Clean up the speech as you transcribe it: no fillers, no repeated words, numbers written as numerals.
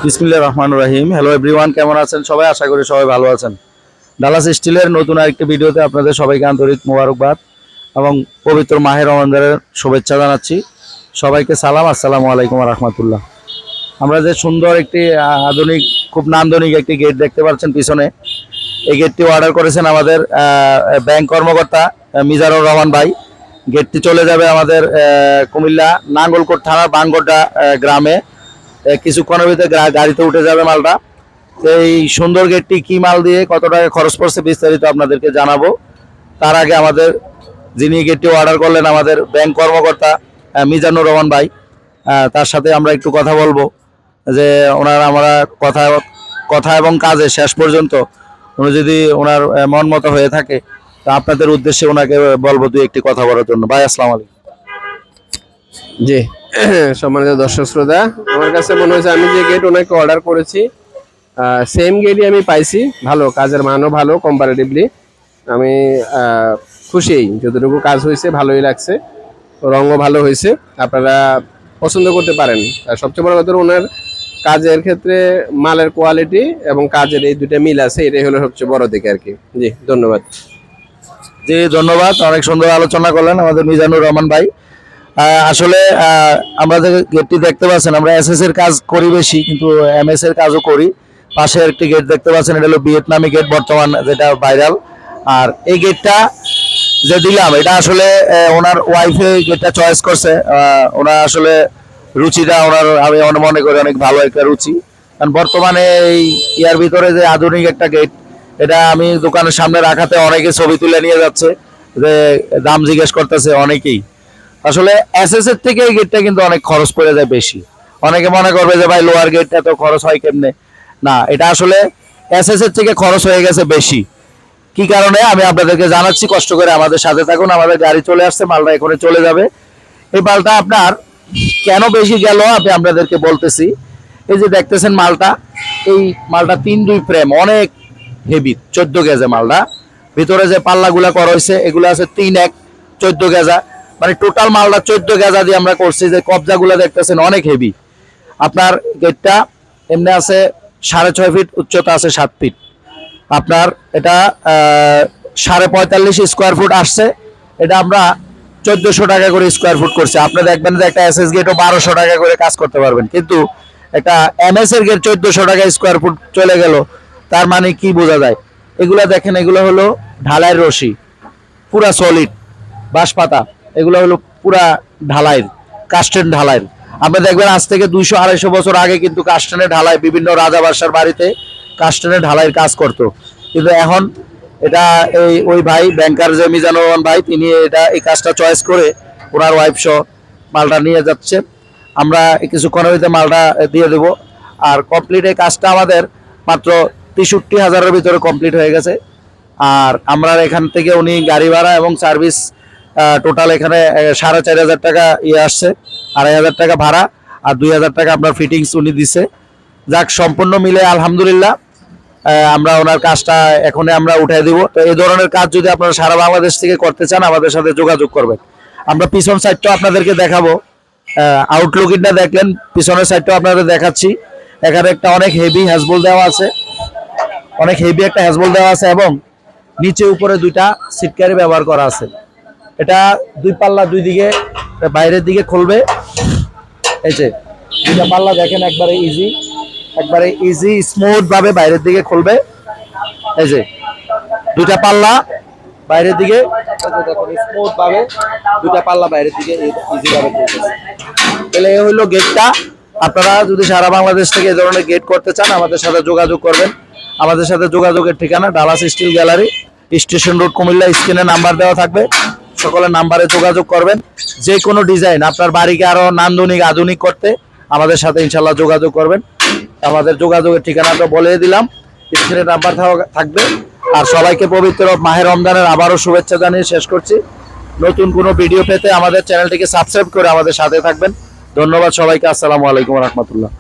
বিসমিল্লাহির রহমানির রহিম। Hello everyone, কেমন আছেন সবাই? আশা করি সবাই ভালো আছেন। ডালাস স্টিলের নতুন আরেকটি ভিডিওতে আপনাদের সবাইকে আন্তরিক মোবারকবাদ এবং পবিত্র মাহে রমজানের শুভেচ্ছা জানাচ্ছি। সবাইকে সালাম, আসসালামু আলাইকুম ওয়া রাহমাতুল্লাহ। আমরা যে সুন্দর একটি আধুনিক, খুব নান্দনিক একটি গেট দেখতে পাচ্ছেন পিছনে, এই গেটটি অর্ডার করেছেন আমাদের ব্যাংক কর্মকর্তা মিজানুর রহমান ভাই। গেটটি চলে যাবে আমাদের কুমিল্লা নাঙ্গলকোট থানার বানগোড্ডা গ্রামে। কিছুক্ষণের ভিতরে গাড়িতে উঠে যাবে মালটা। এই সুন্দর গেটটি কি মাল দিয়ে কত টাকা খরচ পড়ছে বিস্তারিত আপনাদেরকে জানাবো। তার আগে আমাদের যিনি গেটটি অর্ডার করলেন আমাদের ব্যাংক কর্মকর্তা মিজানুর রহমান ভাই, তার সাথে আমরা একটু কথা বলবো যে আমরা কথা এবং কাজে শেষ পর্যন্ত উনি যদি ওনার মন মতো হয়ে থাকে তা আপনাদের উদ্দেশ্যে ওনাকে বলবো দুই একটি কথা বলার জন্য। ভাই আসসালামু আলাইকুম। জি, সম্মানিত দর্শক শ্রোতা, আমার কাছে মনে হয়েছে আমি যে গেট ওনাকে অর্ডার করেছি সেম গেটই আমি পাইছি। ভালো, কাজের মানও ভালো কম্পারেটিভলি। আমি খুশি, যতটুকু কাজ হয়েছে ভালোই লাগছে, রঙও ভালো হয়েছে। আপনারা পছন্দ করতে পারেন। আর সবচেয়ে বড় কথা, ওনার কাজের ক্ষেত্রে মালের কোয়ালিটি এবং কাজের এই দুটো মিল আছে, এটাই হলো সবচেয়ে বড় দিক আর কি। জি, ধন্যবাদ। জি ধন্যবাদ, অনেক সুন্দর আলোচনা করলেন আমাদের মিজানুর রহমান ভাই। আসলে আমরা যে গেটটি দেখতে পাচ্ছেন, আমরা এসএস এর কাজ করি বেশি, কিন্তু এমএস এর কাজও করি। পাশে একটি গেট দেখতে পাচ্ছেন, এটা হলো ভিয়েতনামি গেট, বর্তমান যেটা ভাইরাল। আর এই গেটটা যে দিলাম, এটা আসলে ওনার ওয়াইফে গেটটা চয়েস করছে। ওনার আসলে রুচিটা আমি মনে করি অনেক ভালো একটা রুচি। কারণ বর্তমানে এই ইয়ার ভিতরে যে আধুনিক একটা গেট, এটা আমি দোকানের সামনে রাখাতে অনেকে ছবি তুলে নিয়ে যাচ্ছে, যে দাম জিজ্ঞেস করতেছে অনেকেই। আসলে এসএস এর থেকে এই গেটটা কিন্তু অনেক খরচ পড়ে যায় বেশি। অনেকে মনে করবে যে ভাই লোয়ার গেটটা তো খরচ হয় কেমনে। না, এটা আসলে এসএস এর থেকে খরচ হয়ে গেছে বেশি। কি কারণে আমি আপনাদেরকে জানাচ্ছি, কষ্ট করে আমাদের সাথে থাকুন। আমাদের গাড়ি চলে আসছে, মালটা এখানে চলে যাবে। এই মালটা আপনার কেন বেশি গেল আমি আপনাদেরকে বলতেছি। এই যে দেখতেছেন মালটা, এই মালটা 3-2 ফ্রেম, অনেক হেভি, 14 গেজে মালটা। ভিতরে যে পাল্লাগুলা করা হয়েছে এগুলো আছে 3-1 14 গেজা, মানে টোটাল মালটা 14 গেজা দিয়ে আমরা করছি। যে কবজাগুলো দেখতেছেন অনেক হেভি। আপনার গেটটা এমনি আছে 6.5 ফিট, উচ্চতা আছে 7 ফিট। আপনার এটা 45.5 স্কোয়ার ফুট আসছে। এটা আমরা 1400 টাকা করে স্কোয়ার ফুট করছি। আপনি দেখবেন যে একটা এসএস গেটও 1200 টাকা করে কাজ করতে পারবেন, কিন্তু একটা এমএস এর গেট 1400 টাকা স্কোয়ার ফুট চলে গেল। তার মানে কি বোঝা যায়? এগুলা দেখেন, এগুলো হলো ঢালাইয়ের রশি, পুরা সলিড বাঁশপাতা। এগুলো হলো পুরা ঢালাইয়ের, কাস্টেন ঢালাইয়ের। আপনি দেখবেন আজ থেকে 200-250 বছর আগে কিন্তু কাস্টেনের ঢালাই বিভিন্ন রাজাবাসার বাড়িতে কাস্টেনের ঢালাইয়ের কাজ করত। কিন্তু এখন এটা ওই ভাই ব্যাংকার যে মিজানুর রহমান ভাই, তিনি এই কাজটা চয়েস করে ওনার ওয়াইফ সহ মালটা নিয়ে যাচ্ছে। আমরা কিছুক্ষণের ভিতরে মালটা দিয়ে দেবো। আর কমপ্লিট এই কাজটা আমাদের মাত্র 63,000-এর ভিতরে কমপ্লিট হয়ে গেছে। আর আমরা এখান থেকে উনি গাড়ি ভাড়া এবং সার্ভিস টোটাল এখানে 4,500 টাকা আসছে, 2,500 টাকা ভাড়া আর 2,000 টাকা আপনার ফিটিংস উনি দিছে। যাক, সম্পূর্ণ মিলে আলহামদুলিল্লাহ আমরা ওনার কাজটা এখন আমরা উঠাই দিব। তো এই ধরনের কাজ যদি আপনারা সারা বাংলাদেশ থেকে করতে চান, আমাদের সাথে যোগাযোগ করবেন। আমরা পিছন সাইডটাও আপনাদেরকে দেখাবো। আউটলুকিংটা দেখলেন, পিছনের সাইডটাও আপনাদের দেখাচ্ছি। এখানে একটা অনেক হেভি হ্যাজবল দেওয়া আছে, অনেক হেভি একটা হ্যাজবল দেওয়া আছে এবং নিচে উপরে 2টা সিটকারি ব্যবহার করা আছে। এটা 2 পাল্লা, 2 দিকে বাইরের দিকে খুলবে। এই যে 2টা পাল্লা দেখেন, একবারে ইজি স্মুথ ভাবে বাইরের দিকে খুলবে। এই যে 2টা পাল্লা বাইরের দিকে, দেখুন স্মুথ ভাবে 2টা পাল্লা বাইরের দিকে ইজি ভাবে খুলবে। তাহলে এই হলো গেটটা। আপনারা যদি সারা বাংলাদেশ থেকে এই ধরনের গেট করতে চান, আমাদের সাথে যোগাযোগ করবেন। আমাদের সাথে যোগাযোগের ঠিকানা Dallas steel gallery, station road, Comilla. স্ক্রিনে নাম্বার দেওয়া থাকবে, সকলের নাম্বারে যোগাযোগ করবেন। যে কোনো ডিজাইন আপনার বাড়িকে আরো নান্দনিক আধুনিক করতে আমাদের সাথে ইনশাল্লাহ যোগাযোগ করবেন। আমাদের যোগাযোগের ঠিকানাটা বলে দিলাম, স্ক্রিনে নাম্বার থাকবে। আর সবাইকে পবিত্র মাহে রমজানের আবারও শুভেচ্ছা জানিয়ে শেষ করছি। নতুন কোনো ভিডিও পেতে আমাদের চ্যানেলটিকে সাবস্ক্রাইব করে আমাদের সাথে থাকবেন। ধন্যবাদ সবাইকে। আসসালামু আলাইকুম ওয়া রাহমাতুল্লাহ।